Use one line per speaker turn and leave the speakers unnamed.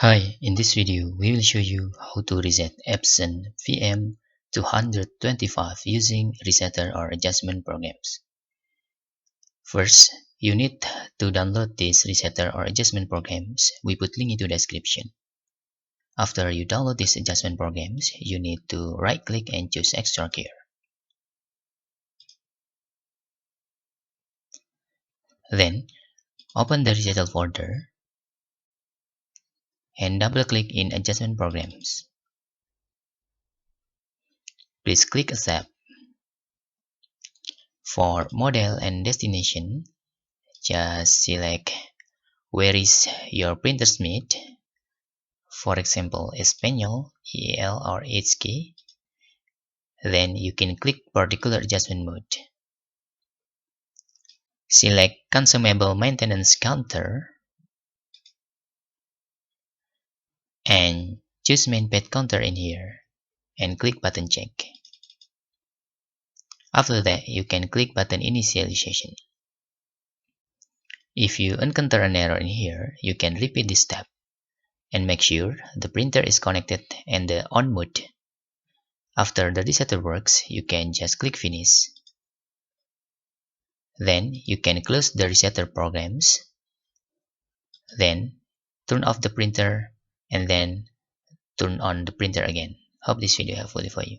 Hi, in this video we will show you how to reset Epson PM225 using resetter or adjustment programs. First, you need to download these resetter or adjustment programs. We put link into the description. After you download these adjustment programs, you need to right click and choose Extract here. Then, open the resetter folder and double click in adjustment programs. Please click Accept. For model and destination, just select where is your printer's made. For example, Espanol, EL or HK. Then you can click particular adjustment mode. Select consumable maintenance counter and choose main pad counter in here and click button check. After that, you can click button initialization. If you encounter an error in here, you can repeat this step and make sure the printer is connected and the on mode. After the resetter works, you can just click finish. Then you can close the resetter programs. Then turn off the printer and then turn on the printer again. Hope this video helpful for you.